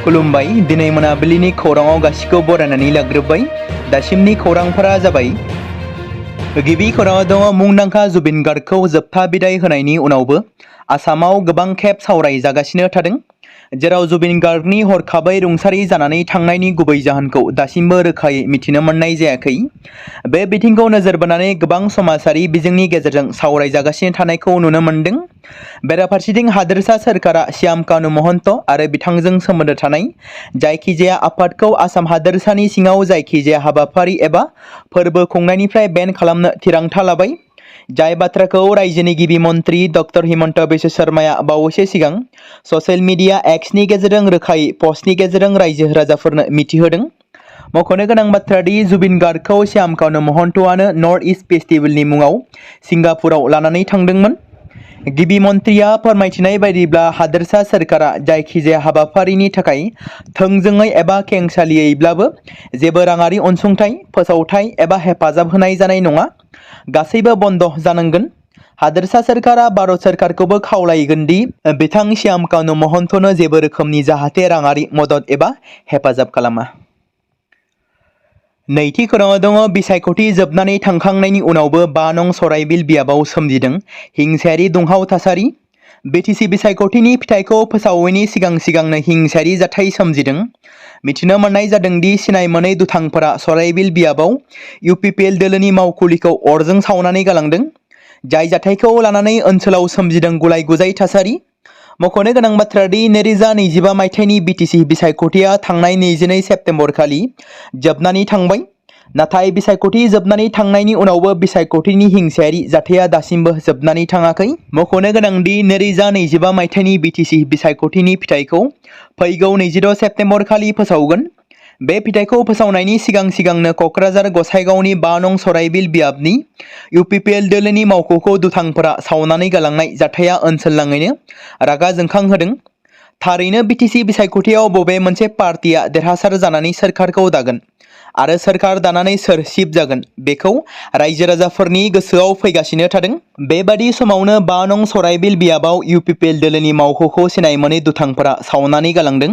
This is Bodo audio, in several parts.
खुलुमबाय दिनै मोनाबिलिनि खौराङाव गासिखौ बरायनानै लाग्रोबाय। दासिमनि खौरांफोरा जाबाय। गिबि खौराङाव दङ मुंदांखा जुबिन गार्गखौ जोबथा बिदाय होनायनि उनावबो आसामाव गोबां खेब सावरायजागासिनो थादों, जेराव जुबिन गार्गनि हरखाबै रुंसारि जानानै थांनायनि गुबै जाहोनखौ दासिमबो रोखायै मिथिनो मोननाय जायाखै। बे बिथिंखौ नोजोर बोनानै गोबां समाजारि बिजोंनि गेजेरजों सावरायजागासिनो थानायखौ नुनो मोनदों। बेराफारसेथिं हादोरसा सोरखारा श्याम कानु महन्त आरो बिथांजों सोमोन्दो थानाय जायखिजाया आफादखौ आसाम हादोरसानि सिङाव जायखिजाया हाबाफारि एबा फोरबो खुंनायनिफ्राय बेन खालामनो थिरांथा लाबाय। जाय बाथ्राखौ रायजोनि गिबि मन्त्रि डक्टर हिमन्त बिश्व शर्माया बावैसो सिगां ससियेल मिडिया एक्सनि गेजेरजों रोखायै पस्टनि गेजेरजों रायजो राजाफोरनो मिथिहोदों। मख'नो गोनां बाथ्रा दि जुबिन गार्गखौ श्याम कानु महन्तआनो नर्थ इस्ट फेस्टिभेलनि मुङाव सिंगापुराव लानानै थांदोंमोन। गिबि मन्थ्रिया फोरमायथिनाय बायदिब्ला हादोरसा सोरखारा जायखिजाया हाबाफारिनि थाखाय थोंजोङै एबा खेंसालियैब्लाबो जेबो राङारि अनसुंथाइ, फोसावथाय एबा हेफाजाब होनाय जानाय नङा। गासैबो बन्द जानांगोन। हादोरसा सोरखारा भारत सोरखारखौबो खावलायगोन दि बिथां श्याम कानु महन्तनो जेबो रोखोमनि जाहाथे राङारि मदद एबा हेफाजाब खालामा। नैथि खौराङाव दङ बिसायख'थि जोबनानै थांखांनायनि उनावबो 5 नं सराइबिल बियाबाव सोमजिदों हिंसायारि दुंहाव थासारि। बिटिसि बिसायख'थिनि फिथाइखौ फोसावैनि सिगांनो हिंसायारि जाथाय सोमजिदों। मिथिनो मोननाय जादों दि सिनाय मोनै दुथांफोरा सराइबिल बियाबाव इउपिपिएल दोलोनि मावखुलिखौ अरजों सावनानै गालांदों। जाय जाथायखौ लानानै ओनसोलाव सोमजिदों गुलाय गुजाय थासारि। मख'नो गोनां बाथ्रा दि 2025 मायथाइनि बिटिसि बिसायख'थिया थांनाय 22 सेप्तेम्बर खालि जोबनानै थांबाय। नाथाय बिसायख'थि जोबनानै थांनायनि उनावबो बिसायख'थिनि हिंसायारि जाथाया दासिमबो जोबनानै थाङाखै। मख'नो गोनां दि 2025 मायथाइनि बिटिसि बिसायख'थिनि फिथाइखौ फैगौ 26 सेप्तेम्बर खालि फोसावगोन। बे फिथाइखौ फोसावनायनि सिगांनो क'क्राझार गसाइगावनि 5 नं सराइबिल बियाबनि इउपिपिएल दोलोनि मावख'खौ दुथांफोरा सावनानै गालांनाय जाथाया ओनसोलनाङैनो रागा जोंखांहोदों। थारैनो बिटिसि बिसायख'थियाव बबे मोनसे पार्टिया देरहासार जानानै सोरखारखौ दागोन आरो सोरखार दानानै सोर चिफ जागोन बेखौ रायजो राजाफोरनि गोसोआव फैगासिनो थादों। बेबादि समावनो 5 नं सराइबिल बियाबाव इउपिपिएल दोलोनि मावख'खौ सिनाय मोनै दुथांफोरा सावनानै गालांदों।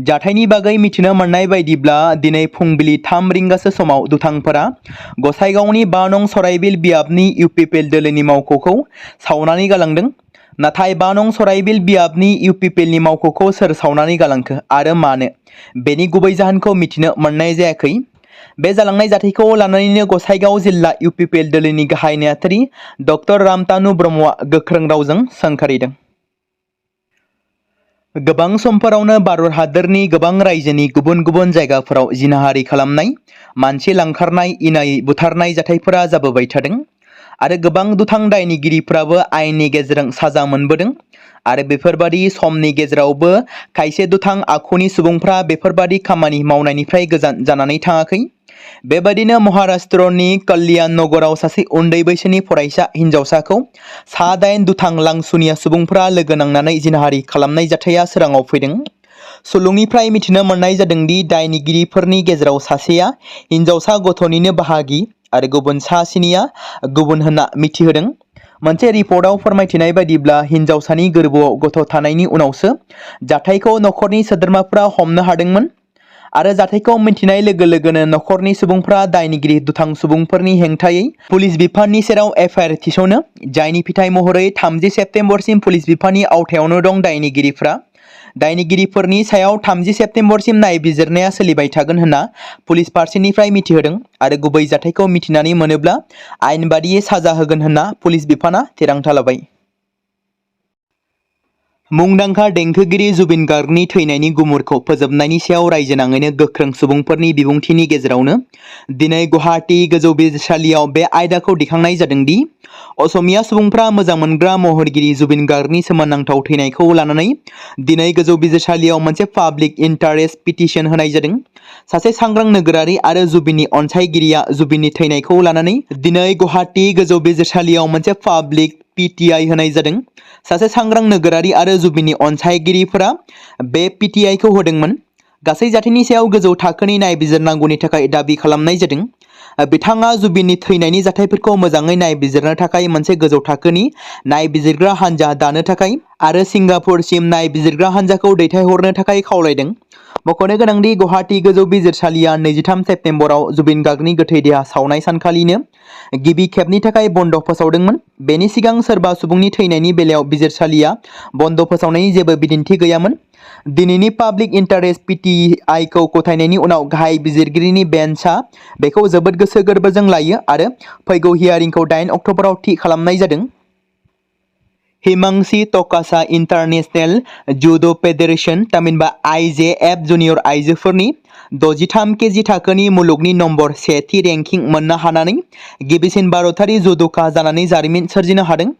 जाथायनि बागै मिथिनो मोननाय बायदिब्ला दिनै फुंबिलि 3 रिंगासो समाव दुथांफोरा गसाइगावनि 5 नं सराइबिल बियाबनि इउपिपिएल दोलोनि मावख'खौ सावनानै गालांदों। नाथाय 5 नं सराइबिल बियाबनि इउपिपिएलनि मावख'खौ सोर सावनानै गालांखो आरो मानो, बेनि गुबै जाहोनखौ मिथिनो मोननाय जायाखै। बे जालांनाय जाथायखौ लानानैनो गसाइगाव जिल्ला इउपिपिएल दोलोनि गाहाय नेहाथारि डक्टर रामतानु ब्रह्मआ गोख्रों रावजों सोंखारिदों। गोबां समफोरावनो भारत हादरनि गोबां रायजोनि गुबुन गुबुन जायगाफोराव जिनाहारि खालामनाय, मानसि लांखारनाय, इनायै बुथारनाय जाथायफोरा जाबोबाय थादों आरो गोबां दुथां दायनिगिरिफ्राबो आयेननि गेजेरजों साजा मोनबोदों आरो बेफोरबादि समनि गेजेरावबो खायसे दुथां आखुनि सुबुंफ्रा बेफोरबादि खामानि मावनायनिफ्राय गोजान जानानै थाङाखै। बेबादिनो महाराष्ट्रनि कल्याण नगराव सासे उन्दै बैसोनि फरायसा हिन्जावसाखौ 9 दुथां लांसुनिया सुबुंफ्रा लोगो नांनानै जिनाहारि खालामनाय जाथाया सोराङाव फैदों। सुलुंनिफ्राय मिथिनो मोननाय जादों दि दायनिगिरिफोरनि गेजेराव सासेया हिन्जावसा गथ'निनो बाहागि आरो गुबुन सासेनिया गुबुन होनना मिथिहोदों। मोनसे रिपर्टआव फोरमायथिनाय बायदिब्ला हिन्जावसानि गोरबोआव गथ' थानायनि उनावसो जाथायखौ नखरनि सोद्रोमाफ्रा हमनो हादोंमोन आरो जाथायखौ मिन्थिनाय लोगो लोगोनो नखरनि सुबुंफ्रा दायनिगिरि दुथां सुबुंफोरनि हेंथायै पुलिस बिफाननि सेराव एफआइआर थिसनो, जायनि फिथाइ महरै 30 सेप्तेम्बरसिम पुलिस बिफाननि आवथायावनो दं दायनिगिरिफ्रा। दायनिगिरिफोरनि सायाव 30 सेप्तेम्बरसिम नायबिजिरनाया सोलिबाय थागोन होनना पुलिस फारसेनिफ्राय मिथिहोदों आरो गुबै जाथायखौ मिथिनानै मोनोब्ला आयेन बादियै साजा होगोन होनना पुलिस बिफाना थिरांथा लाबाय। मुंदांखा देंखोगिरि जुबिन गार्गनि थैनायनि गुमुरखौ फोजोबनायनि सायाव रायजो नाङैनो गोख्रों सुबुंफोरनि बिबुंथिनि गेजेरावनो दिनै गुवाहाटी गोजौ बिजिरसालियाव बे आयदाखौ दिखांनाय जादों दि असमिया सुबुंफ्रा मोजां मोनग्रा महरगिरि जुबिन गार्गनि सोमोनांथाव थैनायखौ लानानै दिनै गोजौ बिजिरसालियाव मोनसे पाब्लिक इन्टारेस्ट पिटिशन होनाय जादों। सासे सांग्रां नोगोरारि आरो जुबिननि अनसायगिरिया जुबिननि थैनायखौ लानानै दिनै गुवाहाटी गोजौ बिजिरसालियाव मोनसे पाब्लिक पिटिआइ होनाय जादों। सासे सांग्रां नोगोरारि आरो जुबिननि अनसायगिरिफोरा बे पिटिआइखौ होदोंमोन। गासै जाथायनि सायाव गोजौ थाखोनि नायबिजिरनांगौनि थाखाय दाबि खालामनाय जादों। बिथाङा जुबिननि थैनायनि जाथायफोरखौ मोजाङै नायबिजिरनो थाखाय मोनसे गोजौ थाखोनि नायबिजिरग्रा हान्जा दानो थाखाय आरो सिंगापुरसिम नायबिजिरग्रा हान्जाखौ दैथायहरनो थाखाय खावलायदों। मख'नो गोनांदि गुवाहाटी गोजौ बिजिरसालिया 23 सेप्तेम्बराव जुबिन गार्गनि गोथै देहा सावनाय सानखालिनो गिबि खेबनि थाखाय बन्द फोसावदोंमोन। बेनि सिगां सोरबा सुबुंनि थैनायनि बेलायाव बिजिरसालिया बन्द फोसावनायनि जेबो बिदिन्थि गैयामोन। दिनैनि पाब्लिक इन्टारेस्ट पिटिआइखौ गथायनायनि उनाव गाहाय बिजिरगिरिनि बेन्चआ बेखौ जोबोद गोसो गोरबोजों लायो आरो फैगौ हियारिंखौ 8 अक्ट'बराव थि खालामनाय जादों। हिमांसि टकासा इन्टारनेशनेल जुड' फेडारेशन थामहिनबा IJF जुनियर आइजोफोरनि 63 केजि थाखोनि मुलुगनि नम्बर 1 थि रेंकिं मोननो हानानै गिबिसिन भारतारि जुद'का जानानै जारिमिन सोरजिनो हादों।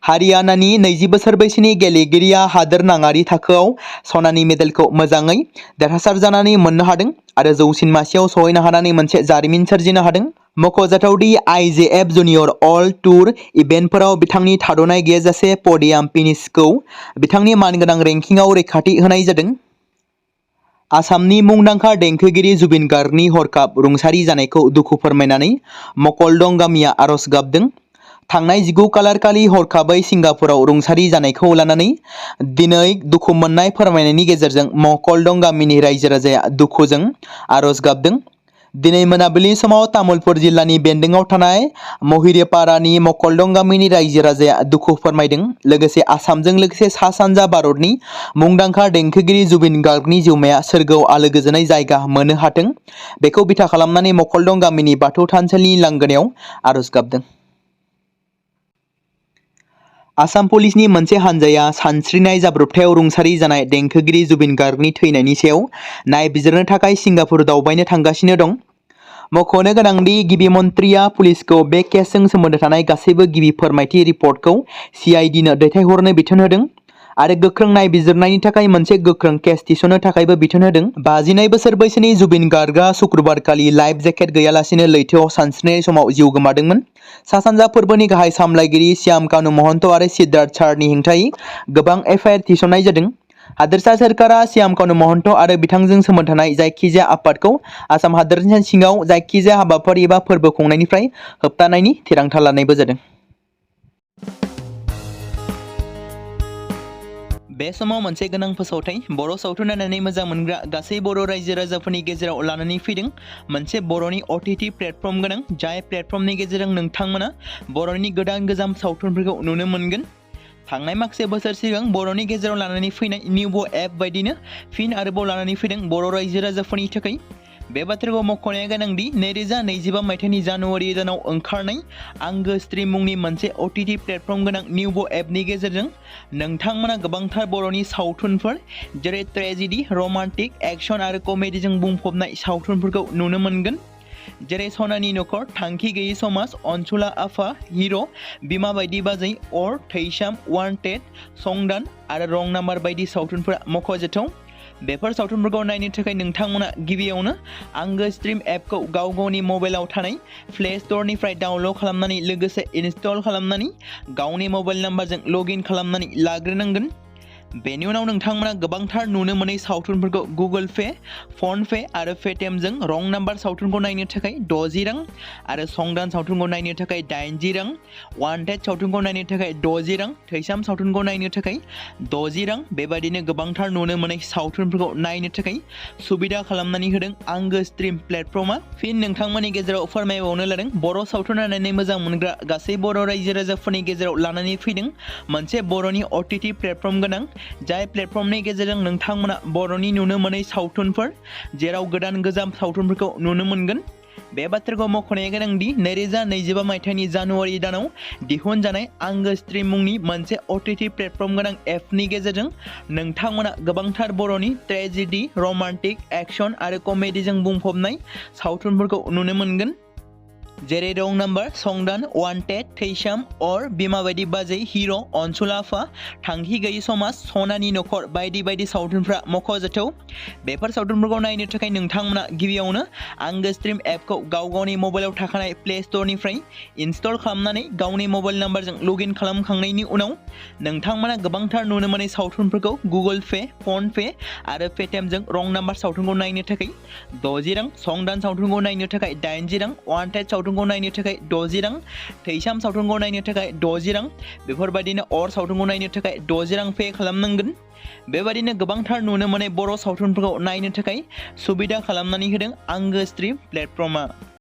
हारियानानि 20 बोसोर बैसोनि गेलेगिरिया हादोरनाङारि थाखोआव सनानि मेडेलखौ मोजाङै देरहासार जानानै मोननो हादों आरो जौसिन मासियाव सहैनो हानानै मोनसे जारिमिन सोरजिनो हादों। मख'जाथावदि IJF जुनियर अल टुर इभेन्टफोराव बिथांनि थाद'नाय गैयाजासे पडियाम फिनिशखौ बिथांनि मानगोनां रेंकिंआव रैखाथि होनाय जादों। आसामनि मुंदांखा देंखोगिरि जुबिन गार्गनि हरखाब रुंसारि जानायखौ दुखु फोरमायनानै मकलदं गामिया आरज गाबदों। थांनाय 19 खालार खालि हरखाबै सिंगापुराव रुंसारि जानायखौ लानानै दिनै दुखु मोननाय फोरमायनायनि गेजेरजों मकलदं गामिनि रायजो राजाया दुखुजों आरज गाबदों। दिनै मोनाबिलिनि समाव तामुलपुर जिल्लानि बेन्दोंआव थानाय महिरेपारानि मकलदं गामिनि रायजो राजाया दुखु फोरमायदों। लोगोसे आसामजों लोगोसे सा सानजा भारतनि मुंदांखा देंखोगिरि जुबिन गार्गनि जिउमाया सोरगोआव आलो गोजोनै जायगा मोननो हाथों बेखौ बिथा खालामनानै मकलदं गामिनि बाथौ थानसालिनि लांगोनायाव आरज गाबदों। आसाम पुलिसनि मोनसे हान्जाया सानस्रिनाय जाब्रबथायाव रुंसारि जानाय देंखोगिरि जुबिन गार्गनि थैनायनि सायाव नायबिजिरनो थाखाय सिंगापुर दावबायनो थांगासिनो दं। मख'नो गोनांदि गिबि मन्थ्रिया पुलिसखौ बे केसजों सोमोन्दो थानाय गासैबो गिबि फोरमायथि रिपर्टखौ CIDनो दैथायहरनो बिथोन होदों आरो गोख्रों नायबिजिरनायनि थाखाय मोनसे गोख्रों केस थिसननो थाखायबो बिथोन होदों। 52 बोसोर बैसोनि जुबिन गार्गआ शुक्रबारखालि लाइफ जेकेट गैयालासेनो लैथोआव सानस्रिनाय समाव जिउ गोमादोंमोन। सा सानजा फोरबोनि गाहाय सामलायगिरि श्याम कानु महन्त आरो सिद्धार्थ चारनि हेंथायै गोबां FIR थिसननाय जादों। हादोरसा सोरखारा श्याम कानु महन्त आरो बिथांजों सोमोन्दो थानाय जायखिजाया आफादखौ आसाम हादोरनि सिङाव जायखिजाया हाबाफारि एबा फोरबो खुंनायनिफ्राय होबथानायनि थिरांथा लानायबो जादों। बे समाव मोनसे गोनां फोसावथाय बर' सावथुन नायनानै मोजां मोनग्रा गासै बर' रायजो राजाफोरनि गेजेराव लानानै फैदों मोनसे बर'नि OTT प्लेटफर्म गोनां जाय प्लेटफर्मनि गेजेरजों नोंथांमोना बर'नि गोदान गोजाम सावथुनफोरखौ नुनो मोनगोन। थांनाय माखासे बोसोर सिगां बर'नि गेजेराव लानानै फैनाय निउबो एप बायदिनो फिन आरोबाव लानानै फैदों बर' रायजो राजाफोरनि थाखाय। बे बाथ्राखौ मख'नाया गोनांदि 2025 मायथाइनि जानुवारि दानाव ओंखारनाय आंगो स्ट्रिम मुंनि मोनसे OTT प्लेटफर्म गोनां निउबो एपनि गेजेरजों नोंथांमोना गोबांथार बर'नि सावथुनफोर जेरै ट्रेजेडि, रमान्टिक, एक्शन आरो कमेडिजों बुंफबनाय सावथुनफोरखौ नुनो मोनगोन। जेरै सनानि नखर, थांखि गैयै समाज, अनसुला आफा, हिर', बिमा बायदि बाजै, अर, थैसाम, वान्टेड, संदान आरो रं नाम्बार बायदि सावथुनफोरा मख'जाथाव। बेफोर सावथुनफोरखौ नायनो थाखाय नोंथांमोना गिबियावनो आंगो स्ट्रिम एपखौ गाव गावनि मबाइलाव थानाय प्ले स्ट'रनिफ्राय डाउनल'ड खालामनानै लोगोसे इनस्टल खालामनानै गावनि मबाइल नाम्बारजों लगइन खालामनानै लाग्रोनांगोन। बेनि उनाव नोंथांमोना गोबांथार नुनो मोनै सावथुनफोरखौ गुगोल पे, फन पे आरो पेटिएमजों रं नाम्बार सावथुनखौ नायनो थाखाय 60 रां आरो संदान सावथुनखौ नायनो थाखाय 80 रां, वान्टेड सावथुनखौ नायनो थाखाय 60 रां, थैसाम सावथुनखौ नायनो थाखाय 60 रां बेबायदिनो गोबांथार नुनो मोनै सावथुनफोरखौ नायनो थाखाय सुबिदा खालामनानै होदों आंगो स्ट्रिम प्लेटफर्मा। फिन नोंथांमोननि गेजेराव फोरमायबावनो लादों बर' सावथुन नायनानै मोजां मोनग्रा गासै बर' रायजो राजाफोरनि गेजेराव लानानै फैदों मोनसे बर'नि OTT प्लेटफर्म गोनां जाय प्लेटफर्मनि गेजेरजों नोंथांमोना बर'नि नुनो मोनै सावथुनफोर जेराव गोदान गोजाम सावथुनफोरखौ नुनो मोनगोन। बे बाथ्राखौ मख'नाया गोनांदि 2025 मायथाइनि जानुवारि दानाव दिहुनजानाय आंगो स्ट्रिम मुंनि मोनसे OTT प्लेटफर्म गोनां एपनि गेजेरजों नोंथांमोना गोबांथार बर'नि ट्रेजेडि, रमान्टिक, एक्शन आरो कमेडिजों बुंफबनाय सावथुनफोरखौ नुनो मोनगोन। जेरै रं नाम्बार, संदान, वान्टेड, थैसाम, अर, बिमा बायदि बाजै, हिर', अनसुलाफा, थांखि गैयि समाज, सनानि नखर बायदि बायदि सावथुनफ्रा मख'जाथाव। बेफोर सावथुनफोरखौ नायनो थाखाय नोंथांमोना गिबियावनो आंगो स्ट्रिम एपखौ गाव गावनि मबाइलाव थाखानाय प्ले स्ट'रनिफ्राय इनस्टल खालामनानै गावनि मबाइल नाम्बारजों लगइन खालामखांनायनि उनाव नोंथांमोना गोबांथार नुनो मोनै सावथुनफोरखौ गुगोल पे, फन पे आरो पेटिएमजों रं नाम्बार सावथुनखौ नायनो थाखाय 60 रां, संदान सावथुनखौ नायनो थाखाय 80 रां, वान्टेड सावथुनखौ नायनो थाखाय 60 रां, थैसाम सावथुनखौ नायनो थाखाय 60 रां, बेफोरबायदिनो अर सावथुनखौ नायनो थाखाय 60 रां पे खालामनांगोन। बेबायदिनो गोबांथार नुनो मोनै बर' सावथुनफोरखौ नायनो थाखाय सुबिदा खालामनानै होदों आंगो स्ट्रिम प्लेटफर्मआ।